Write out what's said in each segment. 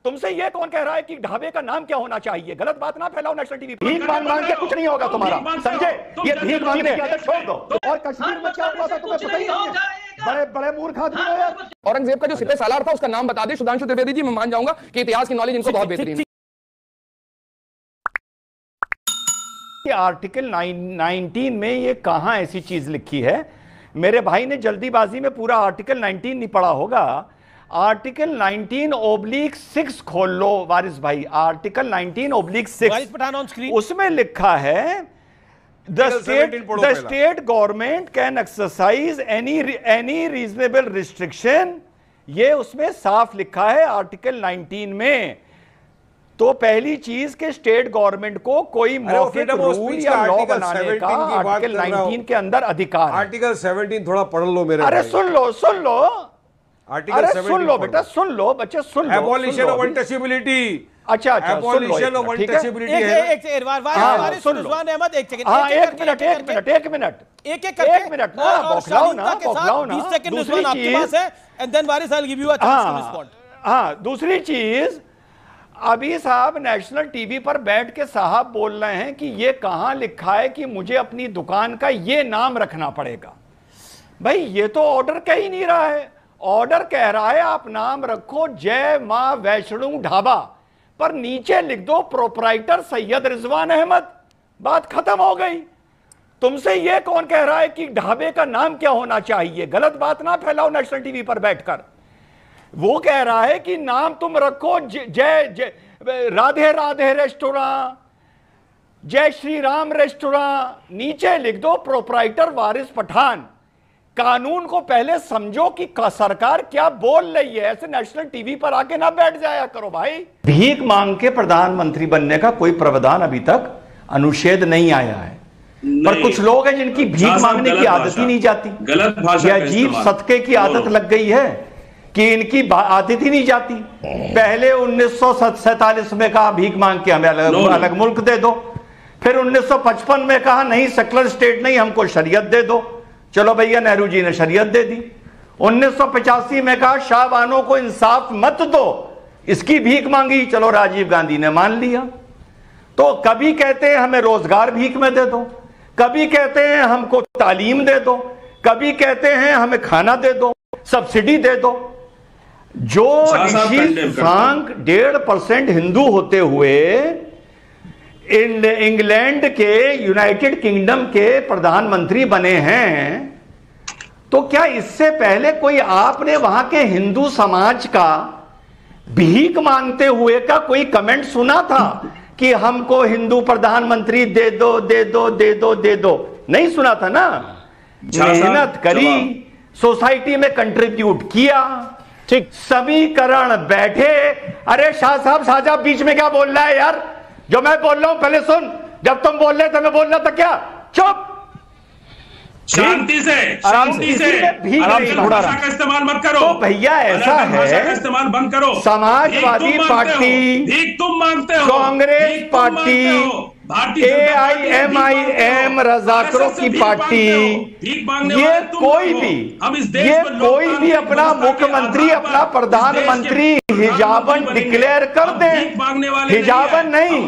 तुमसे ये कौन कह रहा है कि ढाबे का नाम क्या होना चाहिए? गलत बात ना फैलाओ नेशनल टीवी पर। भीख मांग मांग के कुछ नहीं होगा तुम्हारा, समझे? ये भीख मांगने की आदत छोड़ दो। और कश्मीर में क्या हुआ था तुम्हें पता ही नहीं है? बड़े बड़े मूर्ख आदमी हो यार। औरंगजेब का जो सिपह सालार था उसका नाम बता दे सुधांशु त्रिवेदी जी, मैं मान जाऊंगा कि इतिहास की नॉलेज इनको बहुत बेहतरीन है। आर्टिकल 19 में ये कहां ऐसी चीज लिखी है? मेरे भाई ने जल्दीबाजी में पूरा आर्टिकल 19 नहीं पढ़ा होगा। आर्टिकल 19/6 खोल लो वारिस भाई, आर्टिकल 19/6 उसमें लिखा है the state government can exercise any reasonable restriction. ये उसमें साफ लिखा है आर्टिकल 19 में। तो पहली चीज के स्टेट गवर्नमेंट को कोई मौखिक रूल या लॉ बनाने का आर्टिकल 19 के अंदर अधिकार। आर्टिकल 17 थोड़ा पढ़ लो मेरे। अरे सुन लो आर्टिकल 17 सुन लो बेटा, सुन लो बच्चे, सुन लो। Abolition of untouchability. अच्छा एबॉलिशन ऑफ अनटचेबिलिटी है। एक मिनट बौखलाओ ना। दूसरी चीज, अभी साहब नेशनल टीवी पर बैठ के साहब बोल रहे हैं कि ये कहां लिखा है कि मुझे अपनी दुकान का ये नाम रखना पड़ेगा। भाई ये तो ऑर्डर कह ही नहीं रहा है। ऑर्डर कह रहा है आप नाम रखो जय मां वैष्णो ढाबा, पर नीचे लिख दो प्रोपराइटर सैयद रिजवान अहमद। बात खत्म हो गई। तुमसे ये कौन कह रहा है कि ढाबे का नाम क्या होना चाहिए? गलत बात ना फैलाओ नेशनल टीवी पर बैठकर। वो कह रहा है कि नाम तुम रखो जय राधे राधे रेस्टोरेंट, जय श्री राम रेस्टोरेंट, नीचे लिख दो प्रोपराइटर वारिस पठान। कानून को पहले समझो कि सरकार क्या बोल रही है। ऐसे नेशनल टीवी पर आके ना बैठ जाया करो भाई। भीख मांग के प्रधानमंत्री बनने का कोई प्रावधान अभी तक अनुच्छेद नहीं आया है, पर कुछ लोग हैं जिनकी भीख मांगने की आदत ही नहीं जाती। गलत भाषा, अजीब सदके की आदत लग गई है कि इनकी आदत ही नहीं जाती। पहले 1947 में कहा भीख मांग के हमें अलग मुल्क दे दो, फिर 1955 में कहा नहीं सेकुलर स्टेट नहीं, हमको शरीयत दे दो। चलो भैया नेहरू जी ने शरीयत दे दी। 1985 में कहा शाहबानों को इंसाफ मत दो, इसकी भीख मांगी, चलो राजीव गांधी ने मान लिया। तो कभी कहते हैं हमें रोजगार भीख में दे दो, कभी कहते हैं हमको तालीम दे दो, कभी कहते हैं हमें खाना दे दो, सब्सिडी दे दो। जो ऋषि सांक 1.5% हिंदू होते हुए इंग्लैंड के यूनाइटेड किंगडम के प्रधानमंत्री बने हैं, तो क्या इससे पहले कोई आपने वहां के हिंदू समाज का भीख मांगते हुए का कोई कमेंट सुना था कि हमको हिंदू प्रधानमंत्री दे दो दे दो दे दो दे दो? नहीं सुना था ना। मेहनत करी, सोसाइटी में कंट्रीब्यूट किया, ठीक, समीकरण बैठे। अरे शाह साहब बीच में क्या बोल रहा है यार? जो मैं बोल रहा हूं पहले सुन। जब तुम बोल रहे थे मैं बोल रहा था क्या? चुप, शांति से भाषा का इस्तेमाल मत करो। तो भैया ऐसा है, इस्तेमाल बंद करो। समाजवादी पार्टी, भीख तुम मांगते हो, कांग्रेस पार्टी, AIMIM रजाकरों की पार्टी, ये कोई भी अपना मुख्यमंत्री अपना प्रधानमंत्री हिजाबन डिक्लेयर कर दें। हिजाबन नहीं,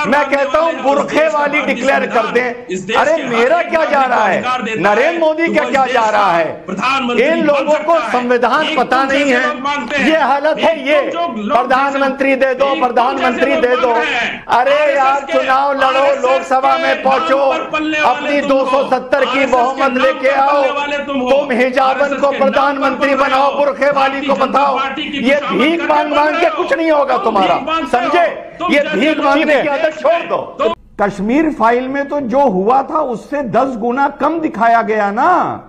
मैं कहता हूं बुरखे वाली डिक्लेयर कर दें। अरे मेरा क्या जा रहा है, नरेंद्र मोदी का क्या जा रहा है? इन लोगों को संविधान पता नहीं है। ये हालत है, ये प्रधानमंत्री दे दो, प्रधानमंत्री दे दो। अरे यार चुनाव लड़ो, लोकसभा में पहुंचो, अपनी 270 की बहुमत लेके आओ, तुम हिजाबन को प्रधानमंत्री बनाओ, बुरखे वाली को बताओ। ये भीख मांग के कुछ नहीं होगा तुम्हारा, समझे? ये भीख मांगने की आदत छोड़ दो। कश्मीर फाइल में तो जो हुआ था उससे 10 गुना कम दिखाया गया ना,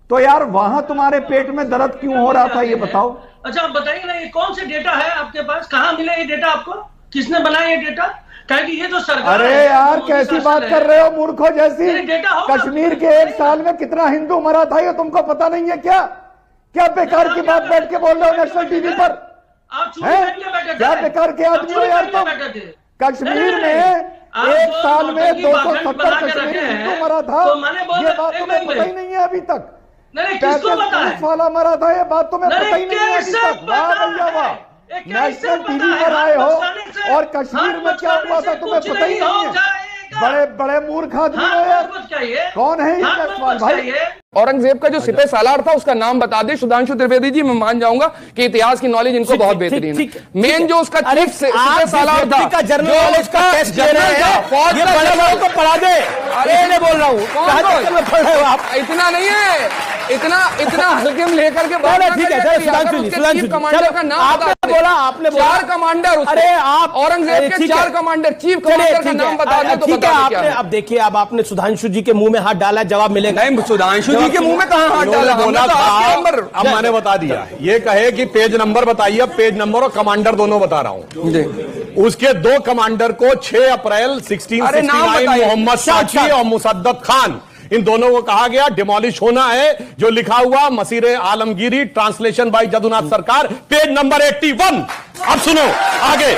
तो यार वहां तुम्हारे पेट में दर्द क्यों हो रहा था ये बताओ। अच्छा आप बताइए ना, ये कौन से डेटा है आपके पास? कहां मिले ये डेटा आपको? किसने बनाया ये डेटा? ये तो सरकार। अरे यार कैसी बात कर रहे हो मूर्खों जैसी? कश्मीर के 1 साल में कितना हिंदू मरा था ये तुमको पता नहीं है क्या? क्या बेकार की बात बैठ के बोल रहे हो नेशनल टीवी पर? क्या बेकार के आदमी हो यार तुम? कश्मीर में 1 साल में 270 कश्मीरी हिंदू मरा था, ये बात तुम्हें पता ही नहीं है अभी तक। 35 वाला मरा था, ये बात तुम्हें पता ही नहीं है अभी तक। वाह भैया वाह, नेशनल टीवी पर आए हो और कश्मीर में क्या हुआ था तुम्हें पता ही नहीं है। बड़े बड़े मूर्ख आदमी हो यार। कौन है ये जसवाल भाई? औरंगजेब का जो सिपह सालार था उसका नाम बता दे सुधांशु त्रिवेदी जी, मैं मान जाऊंगा कि इतिहास की नॉलेज इनको बहुत बेहतरीन है। मेन जो उसका चीफ सिपह सालार था, जनरल नॉलेज का टेस्ट दे रहे हैं, ये बड़े बड़ों को पढ़ा दे। अरे मैं बोल रहा हूँ, पढ़ रहे हो आप? इतना नहीं है, इतना हल्के में लेकर के बात। ठीक है सर, सुधांशु कमांडर का नाम आपने बोला, आपने बोला 4 कमांडर। अरे आप औरंगजेब के 4 कमांडर, चीफ कमांडर का नाम बता दे तो बता दे क्या है। अब देखिए, अब आपने सुधांशु जी के मुंह में हाथ डाला, जवाब मिलेगा। नहीं, सुधांशु जी के मुंह में कहां हाथ डाला? बोला था, अब मैंने बता दिया। ये कहे कि पेज नंबर बताइए, पेज नंबर और कमांडर दोनों बता रहा हूं। उसके 2 कमांडर को 6 अप्रैल 1669 मोहम्मद साची और मुसद्दत खान, इन दोनों को कहा गया डिमोलिश होना है। जो लिखा हुआ मसीरे आलमगीरी, ट्रांसलेशन बाय जदुनाथ सरकार, पेज नंबर 81। अब सुनो आगे,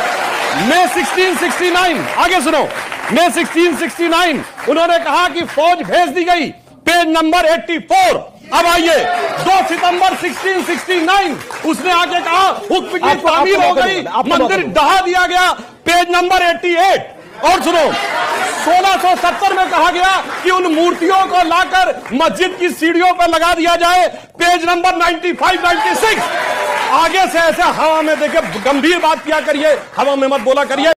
मई 1669, आगे सुनो, मई 1669 उन्होंने कहा कि फौज भेज दी गई, पेज नंबर 84। अब आइए, 2 सितंबर 1669 उसने आगे कहा हुक्म की तामीर हो गई, मंदिर ढहा दिया गया, पेज नंबर 88। और सुनो, 1670 में कहा गया कि उन मूर्तियों को लाकर मस्जिद की सीढ़ियों पर लगा दिया जाए, पेज नंबर 95, 96। आगे से ऐसे हवा में देखिए, गंभीर बात किया करिए, हवा में मत बोला करिए।